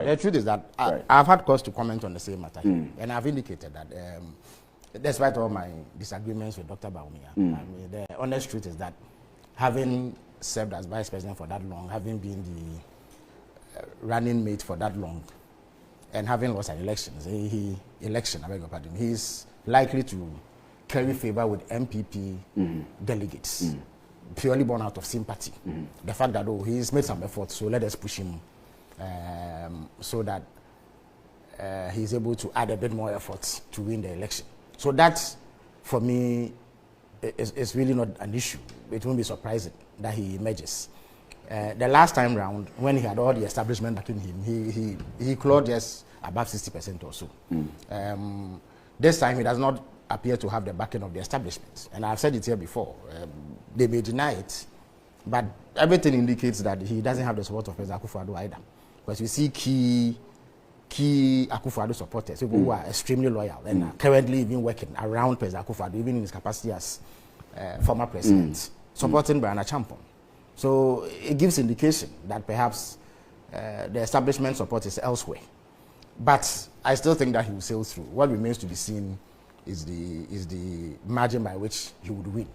The truth is that I've had cause to comment on the same matter, and I've indicated that despite all my disagreements with Dr. Bawumia, I mean, the honest truth is that having served as vice president for that long, having been the running mate for that long, and having lost an election, I beg your pardon, he's likely to carry favor with NPP delegates, purely born out of sympathy. The fact that, he's made some effort, so let us push him so that he's able to add a bit more effort to win the election. So that, for me, is really not an issue. It won't be surprising that he emerges. The last time round, when he had all the establishment backing him, he clawed just above 60% or so. This time, he does not appear to have the backing of the establishment. And I've said it here before. They may deny it, but everything indicates that he doesn't have the support of President Akufo-Addo either. Because you see key Akufo-Addo supporters, people who are extremely loyal and are currently even working around President Akufo-Addo, even in his capacity as former president, supporting Brian Agyapong. So it gives indication that perhaps the establishment support is elsewhere. But I still think that he will sail through. What remains to be seen is the margin by which he would win.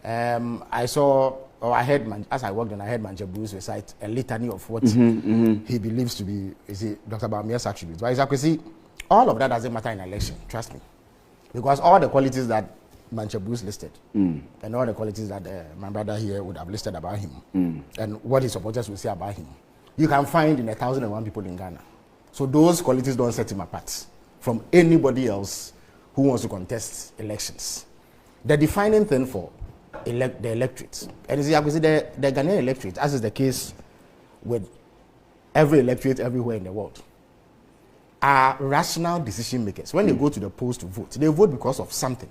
I heard, as I walked in, I heard Manje Bruce recite a litany of what he believes to be Dr. Bawumia's attributes. But as you see, all of that doesn't matter in an election, trust me. Because all the qualities that Manje Bruce listed, and all the qualities that my brother here would have listed about him, and what his supporters will say about him, you can find in 1,001 people in Ghana. So those qualities don't set him apart from anybody else who wants to contest elections. The defining thing for the electorate, and you see, the Ghanaian electorate, as is the case with every electorate everywhere in the world, are rational decision makers. When they go to the polls to vote, they vote because of something.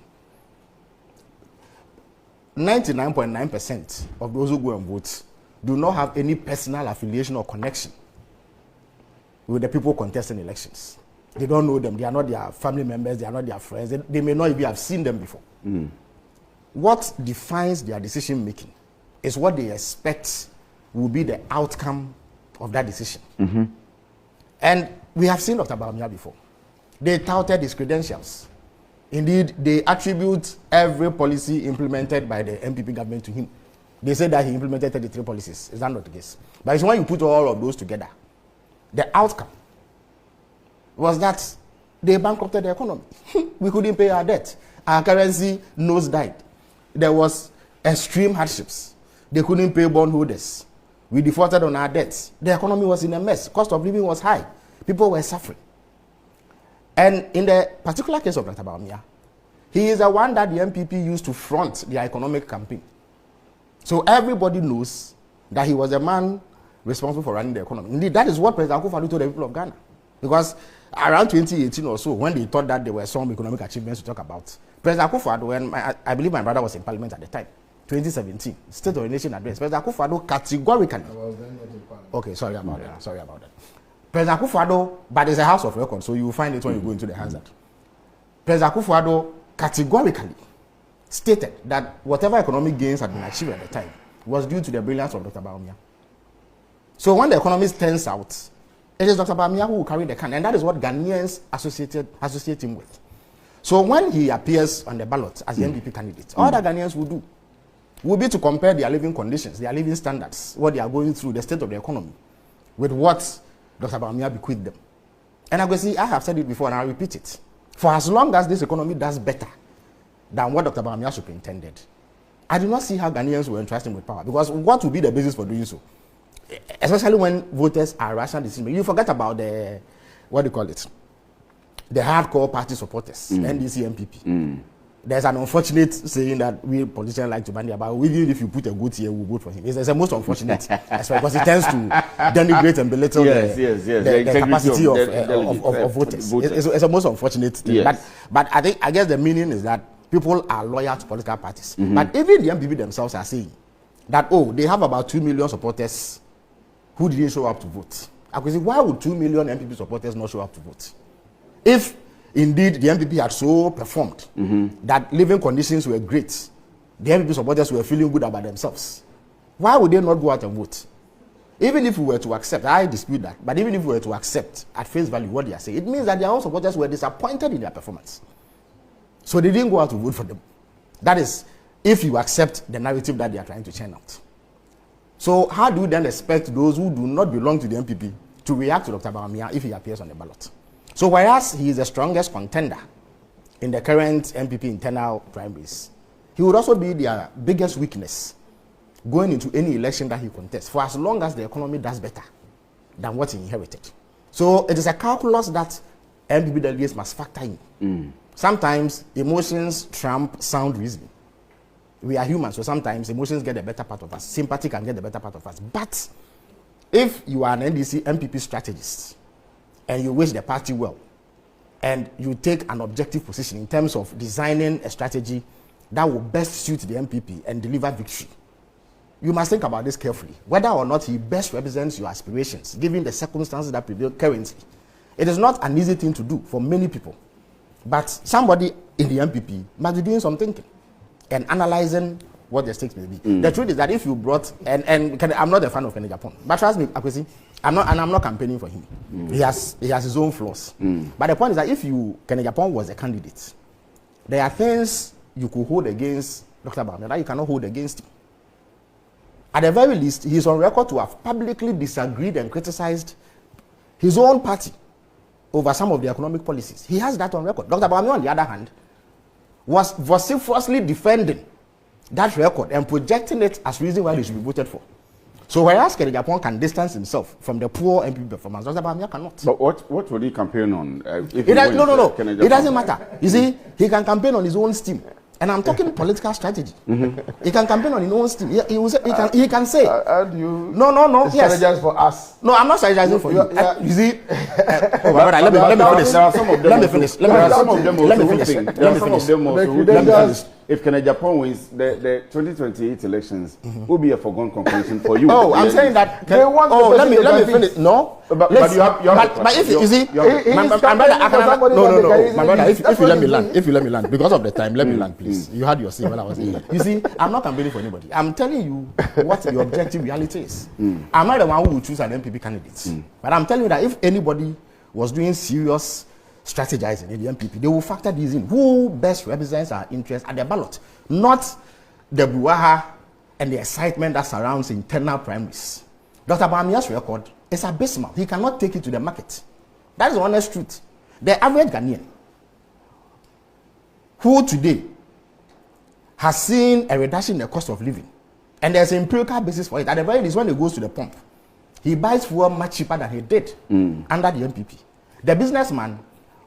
99.9% of those who go and vote do not have any personal affiliation or connection with the people contesting elections. They don't know them. They are not their family members. They are not their friends. They may not even have seen them before. What defines their decision making is what they expect will be the outcome of that decision. And we have seen Dr. Bawumia before. They touted his credentials. Indeed, they attribute every policy implemented by the NPP government to him. They say that he implemented 33 policies. Is that not the case? But it's when you put all of those together, the outcome was that they bankrupted the economy. We couldn't pay our debt. Our currency nosedived. There was extreme hardships. They couldn't pay bondholders. We defaulted on our debts. The economy was in a mess. Cost of living was high. People were suffering. And in the particular case of Dr. Bawumia, he is the one that the NPP used to front the economic campaign. So everybody knows that he was the man responsible for running the economy. Indeed, that is what President Akufo-Addo told the people of Ghana. Because around 2018 or so, when they thought that there were some economic achievements to talk about, President Akufo-Addo, and I believe my brother was in parliament at the time, 2017, State of the Nation address, President Akufo-Addo categorically... I was then not in parliament. Okay, sorry about that. President Akufo-Addo, but it's a house of record, so you will find it when you go into the Hansard. President Akufo-Addo categorically stated that whatever economic gains had been achieved at the time was due to the brilliance of Dr. Bawumia. So when the economist turns out, it is Dr. Bawumia who will carry the can, and that is what Ghanaians associate him with. So when he appears on the ballot as the NPP candidate, all that Ghanaians will be to compare their living conditions, their living standards, what they are going through, the state of the economy, with what Dr. Bawumia bequeathed them. And I have said it before and I'll repeat it. For as long as this economy does better than what Dr. Bawumia superintended, I do not see how Ghanaians will entrust him with power. Because what will be the basis for doing so? Especially when voters are rational decision. You forget about the, the hardcore party supporters, NDC, NPP. There's an unfortunate saying that we politicians like to bandy about, even if you put a goat here, we'll vote for him. It's the most unfortunate, because it tends to denigrate and belittle the capacity of voters. It's the most unfortunate thing. Yes. But I guess the meaning is that people are loyal to political parties. But even the MPP themselves are saying that, they have about 2 million supporters who didn't show up to vote. I could say, why would 2 million MPP supporters not show up to vote? If indeed the MPP had so performed that living conditions were great, the MPP supporters were feeling good about themselves, why would they not go out and vote? Even if we were to accept, I dispute that, but even if we were to accept at face value what they are saying, it means that their own supporters were disappointed in their performance. So they didn't go out to vote for them. That is, if you accept the narrative that they are trying to churn out. So how do you then expect those who do not belong to the NPP to react to Dr. Bawumia if he appears on the ballot? So whereas he is the strongest contender in the current NPP internal primaries, he would also be their biggest weakness going into any election that he contests, for as long as the economy does better than what he inherited. So it is a calculus that NPP delegates must factor in. Sometimes emotions trump sound reasoning. We are human, so sometimes emotions get the better part of us. Sympathy can get the better part of us. But if you are an NPP strategist and you wish the party well, and you take an objective position in terms of designing a strategy that will best suit the NPP and deliver victory, you must think about this carefully, whether or not he best represents your aspirations, given the circumstances that prevail currently. It is not an easy thing to do for many people, but somebody in the NPP must be doing some thinking and analyzing what the stakes may be. The truth is that if you brought, I'm not a fan of Kennedy Agyapong, but trust me, Akwesi, I'm not campaigning for him. He has his own flaws. But the point is that if Kennedy Agyapong was a candidate, there are things you could hold against Dr. Bawumia that you cannot hold against him. At the very least, he is on record to have publicly disagreed and criticized his own party over some of the economic policies. He has that on record. Dr. Bawumia, on the other hand, was vociferously defending that record and projecting it as reason why he should be voted for. So whereas Kennedy Agyapong can distance himself from the poor NPP performance, Dr. Bawumia cannot. But what would he campaign on? It doesn't matter. You see, he can campaign on his own steam. And I'm talking political strategy. He can campaign on his own steam. He can say. Do you strategize for us? No, I'm not strategizing for you. You see, let me finish. If Kennedy Agyapong wins the 2028 elections, will be a foregone conclusion for you. Oh, I'm saying that. Let me finish. No. But if you see, my brother, if you let me land, because of the time, let me land, please. You had your say while I was saying. You see, I'm not campaigning for anybody. I'm telling you what the objective reality is. I'm not the one who will choose an NPP candidate, but I'm telling you that if anybody was doing serious strategizing in the NPP, they will factor these in. Who best represents our interests at the ballot, not the brouhaha and the excitement that surrounds internal primaries. Dr. Bawumia's record is abysmal. He cannot take it to the market. That is the honest truth. The average Ghanaian who today has seen a reduction in the cost of living, and there's an empirical basis for it. At the very least, when he goes to the pump, he buys fuel much cheaper than he did under the NPP. The businessman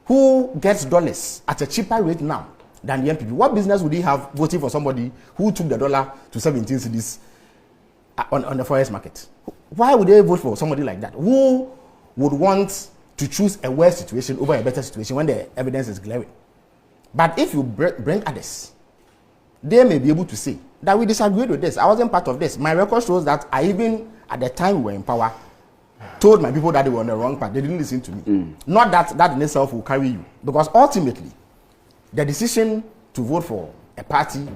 who gets dollars at a cheaper rate now than the NPP, what business would he have voting for somebody who took the dollar to 17 cedis on the forex market? Why would they vote for somebody like that? Who would want to choose a worse situation over a better situation when the evidence is glaring? But if you bring others, they may be able to say that we disagreed with this. I wasn't part of this. My record shows that I even, at the time we were in power, told my people that they were on the wrong path. They didn't listen to me. Not that in itself will carry you. Because ultimately, the decision to vote for a party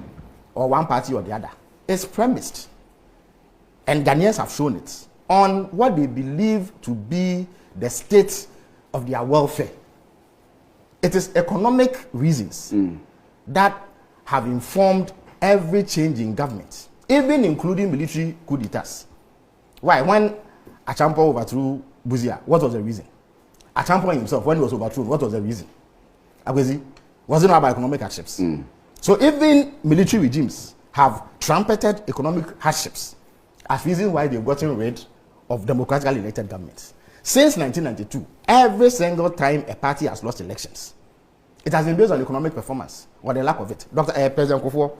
or one party or the other is premised, and Ghanaians have shown it, on what they believe to be the state of their welfare. It is economic reasons that have informed every change in government, even including military coup d'etats. Why? When Agyapong overthrew Bawumia, what was the reason? Agyapong himself, when he was overthrown, what was the reason? Akwesi, was it not about economic hardships? So even military regimes have trumpeted economic hardships as reason why they've gotten rid of democratically elected governments. Since 1992, every single time a party has lost elections, it has been based on economic performance or the lack of it. President Kufuor